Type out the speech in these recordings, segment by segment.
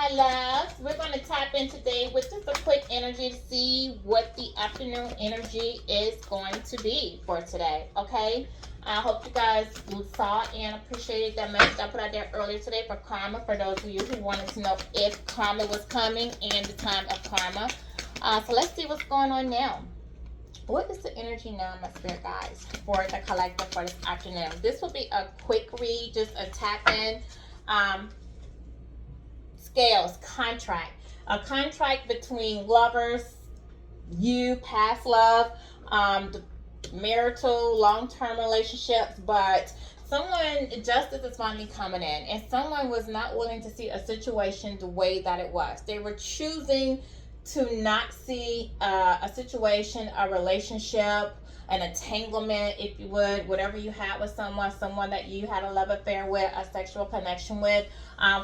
my loves. We're going to tap in today with just a quick energy to see what the afternoon energy is going to be for today. Okay. I hope you guys saw and appreciated that message I put out there earlier today for karma. For those of you who wanted to know if karma was coming and the time of karma. So let's see what's going on now. What is the energy now, my spirit guides, for the collective for this afternoon? This will be a quick read, just a tap in. Scales, contract. A contract between lovers, you, past love, marital, long-term relationships, but someone, justice is finally coming in, and someone was not willing to see a situation the way that it was. They were choosing to not see a situation, a relationship, an entanglement, if you would, whatever you had with someone that you had a love affair with, a sexual connection with.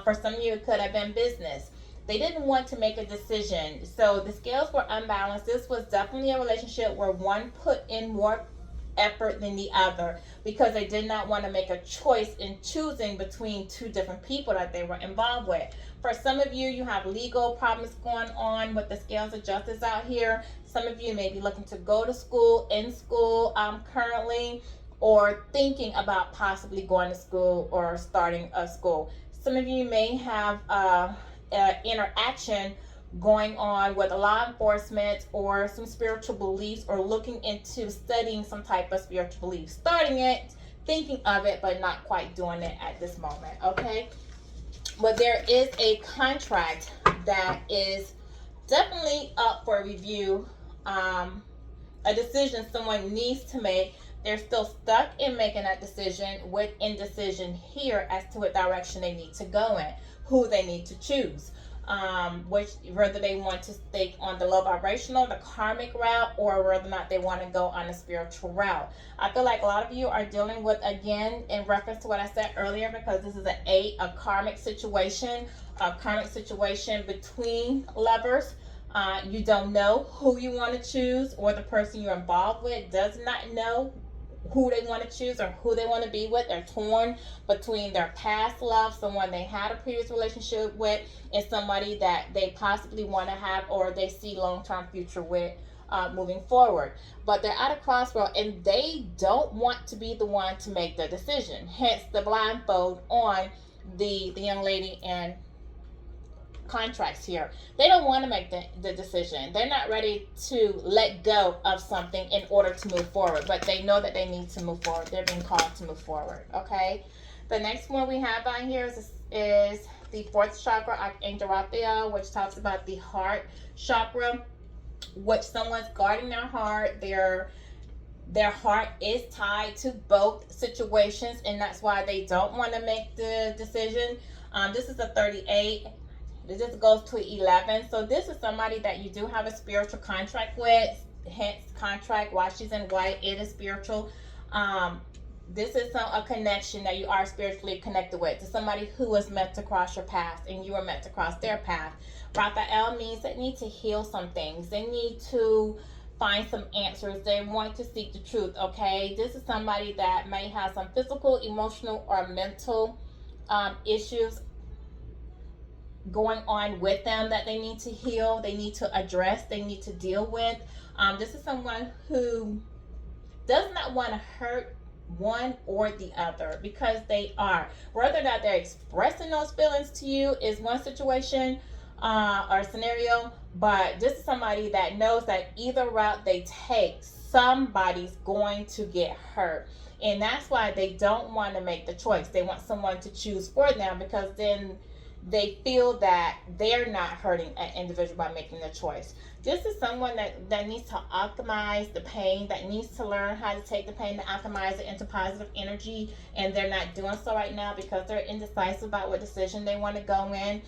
For some of you, it could have been business. They didn't want to make a decision. So the scales were unbalanced. This was definitely a relationship where one put in more effort than the other because they did not want to make a choice in choosing between two different people that they were involved with. For some of you, you have legal problems going on with the scales of justice out here. Some of you may be looking to go to school, in school currently, or thinking about possibly going to school or starting a school. Some of you may have interaction going on with law enforcement or some spiritual beliefs, or looking into studying some type of spiritual belief. Starting it, thinking of it, but not quite doing it at this moment, okay? But there is a contract that is definitely up for review, a decision someone needs to make. They're still stuck in making that decision, with indecision here as to what direction they need to go in, who they need to choose. Which, whether they want to stay on the low vibrational, the karmic route, or whether or not they want to go on a spiritual route. I feel like a lot of you are dealing with, again, in reference to what I said earlier, because this is a karmic situation, between lovers. You don't know who you want to choose, or the person you're involved with does not know who they want to choose or who they want to be with. They're torn between their past love, someone they had a previous relationship with, and somebody that they possibly want to have or they see long-term future with moving forward. But they're at a crossroad and they don't want to be the one to make the decision. Hence the blindfold on the young lady and contracts here. They don't want to make the decision. They're not ready to let go of something in order to move forward, but they know that they need to move forward. They're being called to move forward, okay? The next one we have on here is the fourth chakra, Archangel Raphael, which talks about the heart chakra, which someone's guarding their heart. Their heart is tied to both situations, and that's why they don't want to make the decision. This is a 38. This goes to 11. So this is somebody that you do have a spiritual contract with. Hence contract, why she's in white, it is spiritual. This is a connection that you are spiritually connected with, to somebody who was meant to cross your path and you were meant to cross their path. Raphael means they need to heal some things. They need to find some answers. They want to seek the truth, okay? This is somebody that may have some physical, emotional, or mental issues going on with them that they need to heal, they need to address, they need to deal with. This is someone who does not want to hurt one or the other, because they are, whether or not they're expressing those feelings to you is one situation or scenario, but this is somebody that knows that either route they take, somebody's going to get hurt. And that's why they don't want to make the choice. They want someone to choose for them, because then they feel that they're not hurting an individual by making the choice. This is someone that needs to alchemize the pain, that needs to learn how to take the pain and alchemize it into positive energy, and they're not doing so right now because they're indecisive about what decision they want to go in.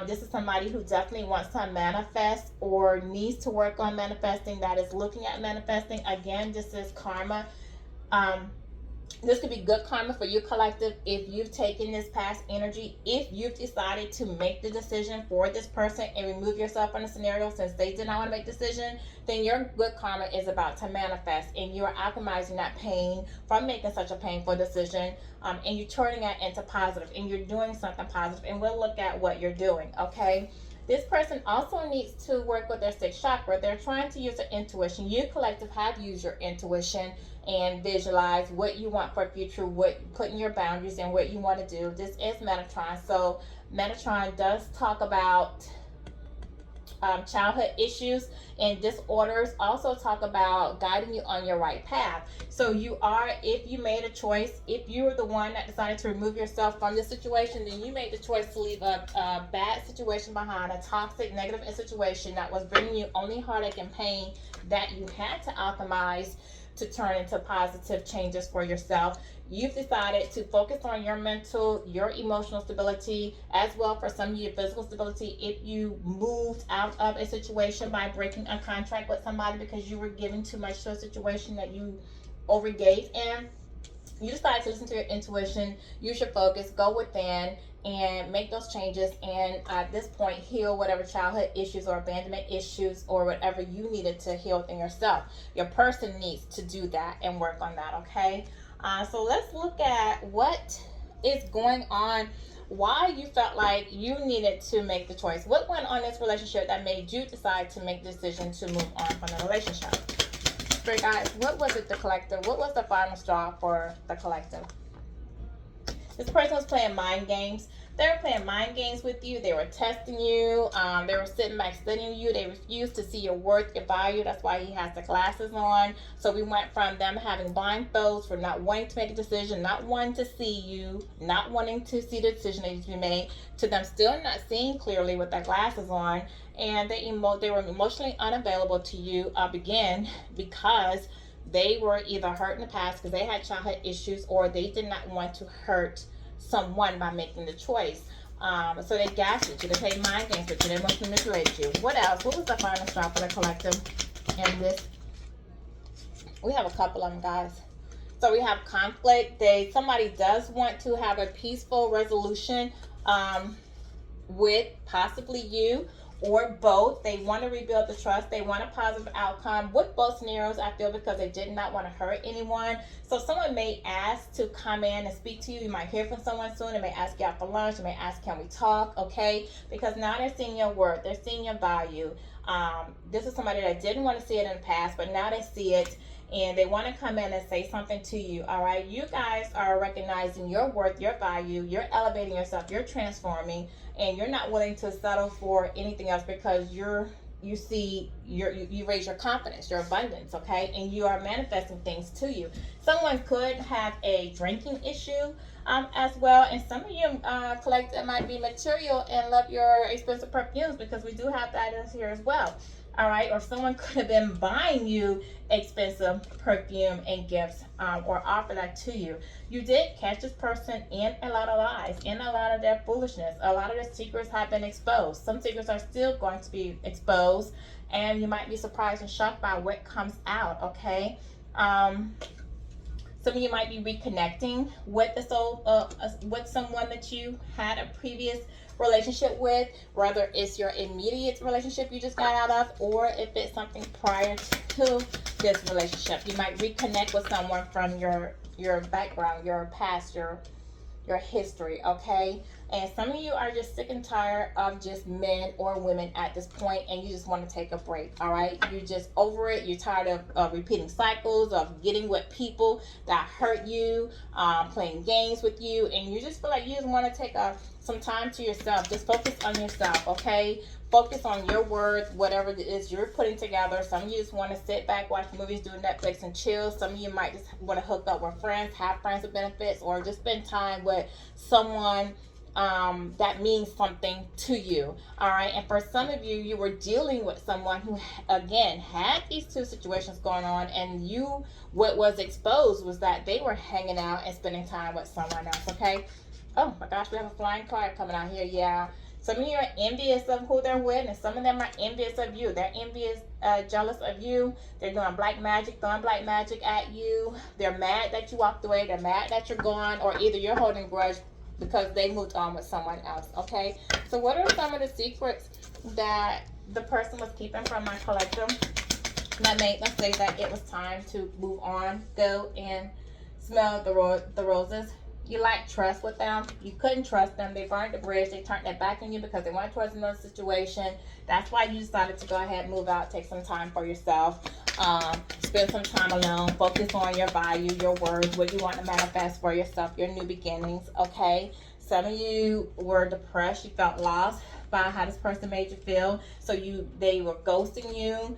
This is somebody who definitely wants to manifest or needs to work on manifesting, that is looking at manifesting. Again, this is karma. This could be good karma for you, collective, if you've taken this past energy, if you've decided to make the decision for this person and remove yourself from the scenario since they did not want to make the decision, then your good karma is about to manifest, and you are alchemizing that pain from making such a painful decision, and you're turning it into positive, and you're doing something positive, and we'll look at what you're doing, okay? This person also needs to work with their sixth chakra. They're trying to use their intuition. You, collective, have used your intuition and visualize what you want for future, putting your boundaries and what you want to do. This is Metatron. So Metatron does talk about childhood issues and disorders. Also talk about guiding you on your right path. So you are, if you made a choice, if you were the one that decided to remove yourself from this situation, then you made the choice to leave a bad situation behind, a toxic, negative situation that was bringing you only heartache and pain that you had to alchemize to turn into positive changes for yourself. You've decided to focus on your mental, your emotional stability, as well for some of your physical stability. If you moved out of a situation by breaking a contract with somebody because you were giving too much to a situation that you overgave in, you decide to listen to your intuition, use your focus, go within, and make those changes, and at this point heal whatever childhood issues or abandonment issues or whatever you needed to heal within yourself. Your person needs to do that and work on that, okay? So let's look at what is going on, why you felt like you needed to make the choice. What went on in this relationship that made you decide to make the decision to move on from the relationship? Spirit guys, what was it, the collective? What was the final straw for the collective? This person was playing mind games. They were playing mind games with you. They were testing you. They were sitting back studying you. They refused to see your worth, your value. That's why he has the glasses on. So we went from them having blindfolds, from not wanting to make a decision, not wanting to see you, not wanting to see the decision that needs to be made, to them still not seeing clearly with their glasses on. And they were emotionally unavailable to you again because they were either hurt in the past because they had childhood issues, or they did not want to hurt someone by making the choice. So they gaslit you, they played mind games with you, they emotionally manipulated you. What else? What was the final straw for the collective? And this, we have a couple of them, guys. So we have conflict. Somebody does want to have a peaceful resolution with possibly you or both. They want to rebuild the trust. They want a positive outcome with both scenarios, I feel, because they did not want to hurt anyone. So someone may ask to come in and speak to you. You might hear from someone soon. They may ask you out for lunch. They may ask, can we talk? Okay, because now they're seeing your worth. They're seeing your value. This is somebody that didn't want to see it in the past, but now they see it, and they want to come in and say something to you. All right, you guys are recognizing your worth, your value. You're elevating yourself. You're transforming, and you're not willing to settle for anything else because you raise your confidence, your abundance, okay, and you are manifesting things to you. Someone could have a drinking issue as well, and some of you collective might be material and love your expensive perfumes, because we do have that in here as well. All right, or someone could have been buying you expensive perfume and gifts, or offer that to you. You did catch this person in a lot of lies, in a lot of their foolishness. A lot of their secrets have been exposed. Some secrets are still going to be exposed, and you might be surprised and shocked by what comes out, okay? Some of you might be reconnecting with with someone that you had a previous relationship with, whether it's your immediate relationship you just got out of, or if it's something prior to this relationship. You might reconnect with someone from your background, your past, your history, okay? And some of you are just sick and tired of just men or women at this point, and you just want to take a break, all right? You're just over it. You're tired of repeating cycles, of getting with people that hurt you, playing games with you, and you just feel like you just want to take some time to yourself. Just focus on yourself, okay? Focus on your worth, whatever it is you're putting together. Some of you just want to sit back, watch movies, do Netflix, and chill. Some of you might just want to hook up with friends, have friends with benefits, or just spend time with someone that means something to you. All right, and for some of you, you were dealing with someone who, again, had these two situations going on, and what was exposed was that they were hanging out and spending time with someone else. Okay. Oh my gosh, we have a flying card coming out here. Yeah. Some of you are envious of who they're with, and some of them are envious of you. They're envious, jealous of you. They're doing black magic, throwing black magic at you. They're mad that you walked away. They're mad that you're gone, or either you're holding a grudge because they moved on with someone else, okay? So what are some of the secrets that the person was keeping from my collective that made them say that it was time to move on, go and smell the roses? You lack trust with them. You couldn't trust them. They burned the bridge. They turned their back on you because they went towards another situation. That's why you decided to go ahead and move out, take some time for yourself, spend some time alone, focus on your value, your words, what you want to manifest for yourself, your new beginnings, okay? Some of you were depressed. You felt lost by how this person made you feel. So they were ghosting you,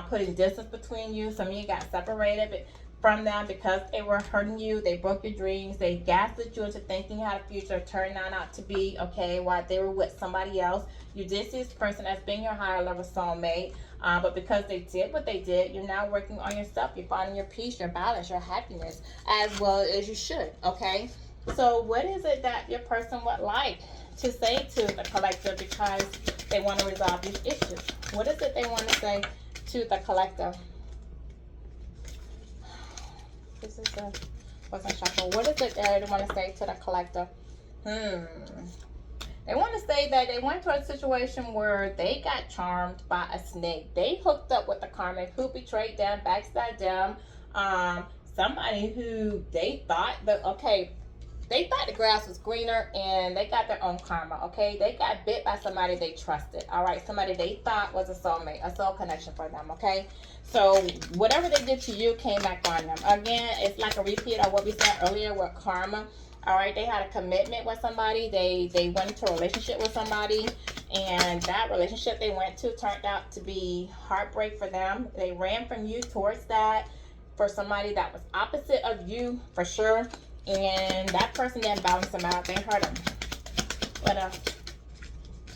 putting distance between you. Some of you got separated from them because they were hurting you. They broke your dreams. They gaslit you into thinking you had a future, turned out to be, okay, while they were with somebody else. You did see this person as being your higher level soulmate, but because they did what they did, you're now working on yourself. You're finding your peace, your balance, your happiness, as well as you should, okay? So what is it that your person would like to say to the collective because they want to resolve these issues? What is it they want to say to the collective? This is a wasn't shuffle. What is it that they want to say to the collective? They want to say that they went to a situation where they got charmed by a snake. They hooked up with a karmic who betrayed them, backstabbed them. Somebody who they thought that, okay, they thought the grass was greener, and they got their own karma, okay? They got bit by somebody they trusted, all right? Somebody they thought was a soulmate, a soul connection for them, okay? So whatever they did to you came back on them. Again, it's like a repeat of what we said earlier with karma, all right? They had a commitment with somebody. They went into a relationship with somebody, and that relationship they went to turned out to be heartbreak for them. They ran from you towards that for somebody that was opposite of you, for sure. And that person didn't balance them out. They hurt them. What else?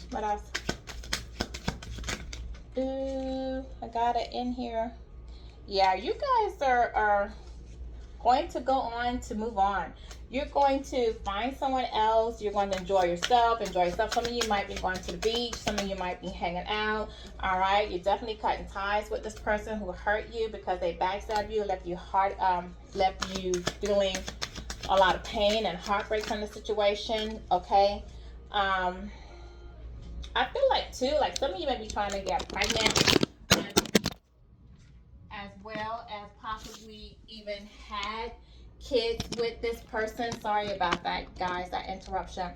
What else? Ooh, I got it in here. Yeah, you guys are going to go on to move on. You're going to find someone else. You're going to enjoy yourself. Some of you might be going to the beach. Some of you might be hanging out. All right. You're definitely cutting ties with this person who hurt you because they backstabbed you, left you feeling a lot of pain and heartbreak from the situation, okay? I feel like, too, like some of you may be trying to get pregnant as well as possibly even had kids with this person. Sorry about that, guys, that interruption.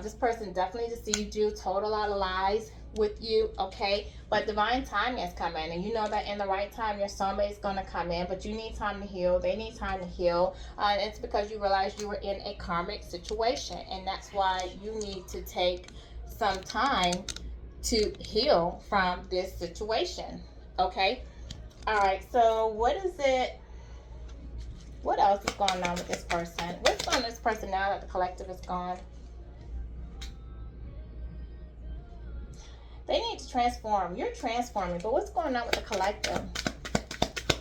This person definitely deceived you, told a lot of lies with you, okay? But divine timing is coming, and you know that in the right time your soulmate is going to come in, but you need time to heal. They need time to heal. It's because you realized you were in a karmic situation, and that's why you need to take some time to heal from this situation, okay? All right, so what else is going on with this person? What's going on with this person now that the collective is gone? They need to transform. You're transforming, but what's going on with the collective?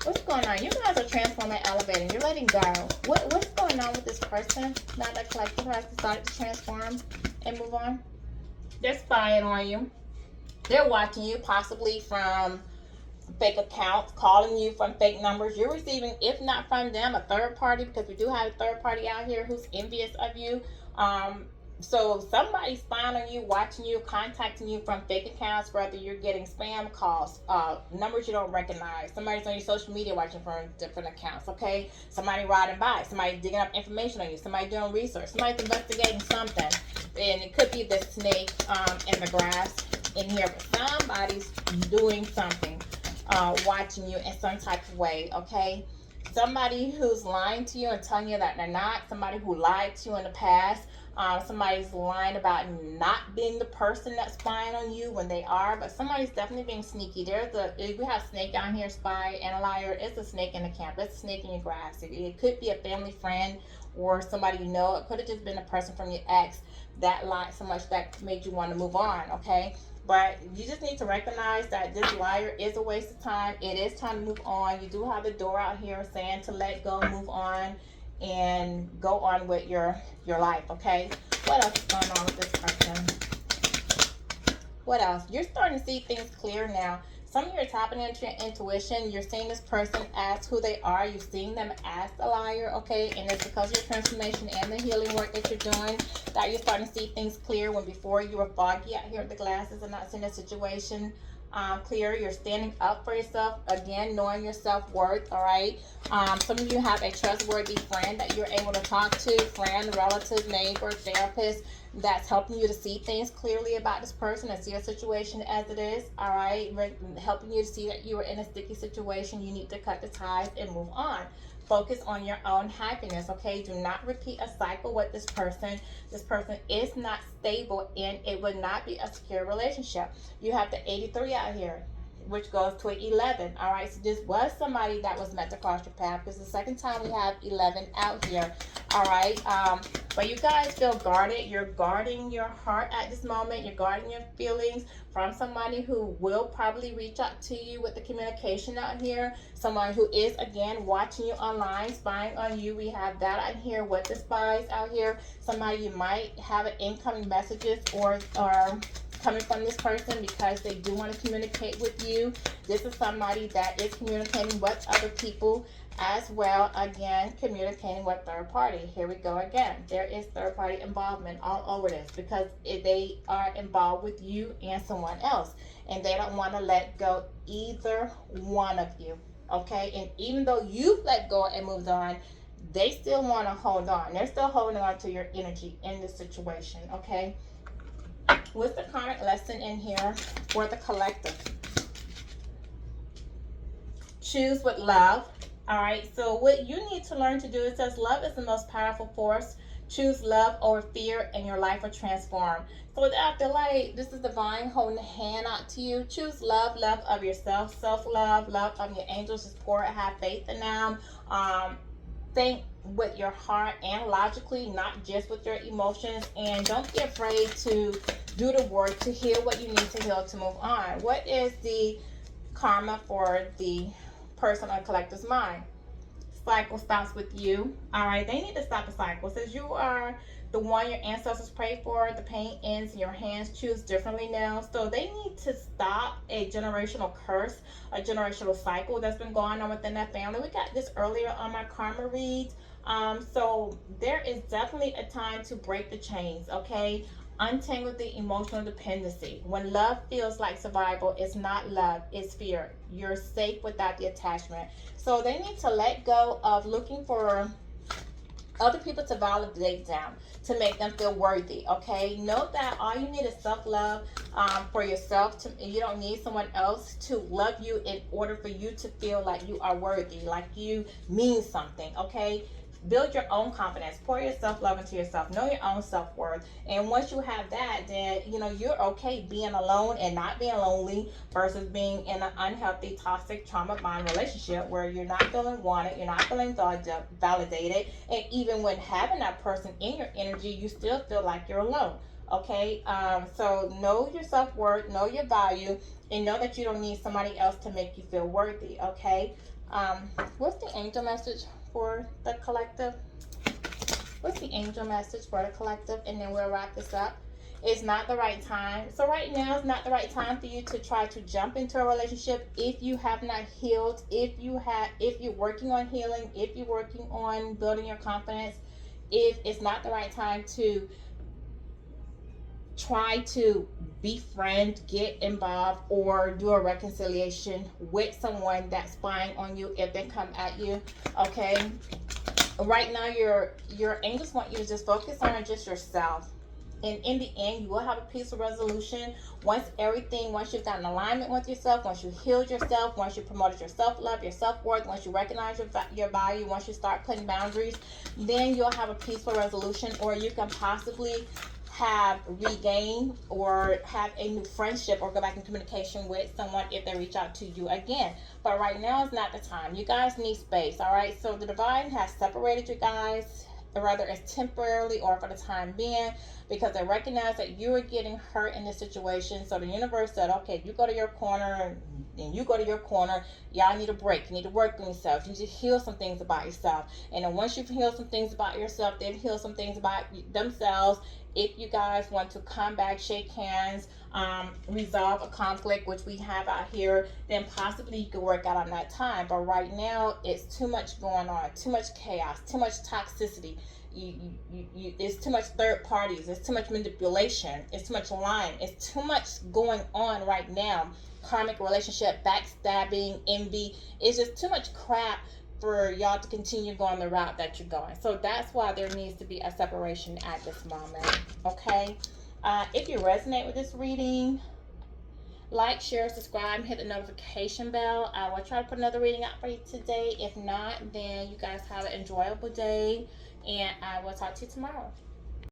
What's going on? You guys are transforming, elevating. You're letting go. What's going on with this person now that the collective has decided to transform and move on? They're spying on you. They're watching you, possibly from fake accounts, calling you from fake numbers. You're receiving, if not from them, a third party, because we do have a third party out here who's envious of you. So somebody's spying on you, watching you, contacting you from fake accounts, whether you're getting spam calls, numbers you don't recognize. Somebody's on your social media watching from different accounts, okay? Somebody riding by, somebody digging up information on you, somebody doing research, somebody's investigating something. And it could be the snake in the grass in here, but somebody's doing something, watching you in some type of way, okay? Somebody who's lying to you and telling you that they're not, somebody who lied to you in the past. Somebody's lying about not being the person that's spying on you when they are, but somebody's definitely being sneaky. We have snake down here, spy and a liar. It's a snake in the camp. It's a snake in your grass. It could be a family friend or somebody you know. It could have just been a person from your ex that lied so much that made you want to move on, okay? But you just need to recognize that this liar is a waste of time. It is time to move on. You do have the door out here saying to let go, move on, and go on with your life, okay? What else is going on with this person? What else? You're starting to see things clear now. Some of you are tapping into your intuition. You're seeing this person as who they are. You're seeing them as the liar, okay? And it's because of your transformation and the healing work that you're doing that you're starting to see things clear when before you were foggy out here with the glasses and not seeing the situation clear. You're standing up for yourself, again, knowing your self-worth, all right? Some of you have a trustworthy friend that you're able to talk to, friend, relative, neighbor, therapist, that's helping you to see things clearly about this person and see a situation as it is, all right? Helping you to see that you are in a sticky situation. You need to cut the ties and move on. Focus on your own happiness, okay? Do not repeat a cycle with this person. This person is not stable and it would not be a secure relationship. You have the 83 out here, which goes to an 11, all right? So this was somebody that was meant to cross your path, because the second time we have 11 out here, all right? But you guys feel guarded. You're guarding your heart at this moment. You're guarding your feelings from somebody who will probably reach out to you with the communication out here. Someone who is, again, watching you online, spying on you. We have that out here with the spies out here. Somebody you might have an incoming messages or coming from this person because they do want to communicate with you. This is somebody that is communicating with other people as well. Again, communicating with third party. Here we go again. There is third party involvement all over this because they are involved with you and someone else, and they don't want to let go either one of you, okay? And even though you've let go and moved on, they still want to hold on. They're still holding on to your energy in this situation, okay? What's the karmic lesson in here for the collective? Choose with love. All right, so what you need to learn to do, it says love is the most powerful force. Choose love over fear and your life will transform. So I feel like this is divine holding a hand out to you. Choose love, love of yourself, self-love, love of your angels, support, have faith in them. Think with your heart and logically, not just with your emotions. And don't be afraid to do the work to heal what you need to heal to move on. What is the karma for the person or collective's mind? Cycle stops with you. All right, they need to stop the cycle. Since you are the one your ancestors prayed for, the pain ends in your hands. Choose differently now. So they need to stop a generational curse, a generational cycle that's been going on within that family. We got this earlier on my karma reads. So there is definitely a time to break the chains, okay? Untangle the emotional dependency. When love feels like survival, it's not love, it's fear. You're safe without the attachment. So they need to let go of looking for other people to validate them, to make them feel worthy, okay? Know that all you need is self-love for yourself. You don't need someone else to love you in order for you to feel like you are worthy, like you mean something, okay? Build your own confidence. Pour your self-love into yourself. Know your own self-worth. And once you have that, then, you're okay being alone and not being lonely versus being in an unhealthy, toxic, trauma-bond relationship where you're not feeling wanted, you're not feeling validated. And even when having that person in your energy, you still feel like you're alone. Okay? So know your self-worth, know your value, and know that you don't need somebody else to make you feel worthy. Okay? What's the angel message for the collective? What's the angel message for the collective? And then we'll wrap this up. It's not the right time. So right now is not the right time for you to try to jump into a relationship if you have not healed, if you're working on healing, if you're working on building your confidence. If it's not the right time to try to befriend, get involved, or do a reconciliation with someone that's spying on you if they come at you, okay? Right now, your angels want you to just focus on just yourself. And in the end, you will have a peaceful resolution once you've got an alignment with yourself, once you healed yourself, once you promoted your self-love, your self-worth, once you recognize your value, once you start putting boundaries, then you'll have a peaceful resolution, or you can possibly have regained or have a new friendship or go back in communication with someone if they reach out to you again. But right now is not the time. You guys need space, all right? So the divine has separated you guys, whether it's temporarily or for the time being, because they recognize that you are getting hurt in this situation. So the universe said, okay, you go to your corner and you go to your corner. Y'all need a break. You need to work on yourself. You need to heal some things about yourself. And then once you've healed some things about yourself, they've healed some things about themselves. If you guys want to come back, shake hands, resolve a conflict, which we have out here, then possibly you could work out on that time. But right now, it's too much going on, too much chaos, too much toxicity. It's too much third parties. It's too much manipulation. It's too much lying. It's too much going on right now. Karmic relationship, backstabbing, envy. It's just too much crap for y'all to continue going the route that you're going. So that's why there needs to be a separation at this moment. Okay. If you resonate with this reading, like, share, subscribe, hit the notification bell. I will try to put another reading out for you today. If not, then you guys have an enjoyable day, and I will talk to you tomorrow.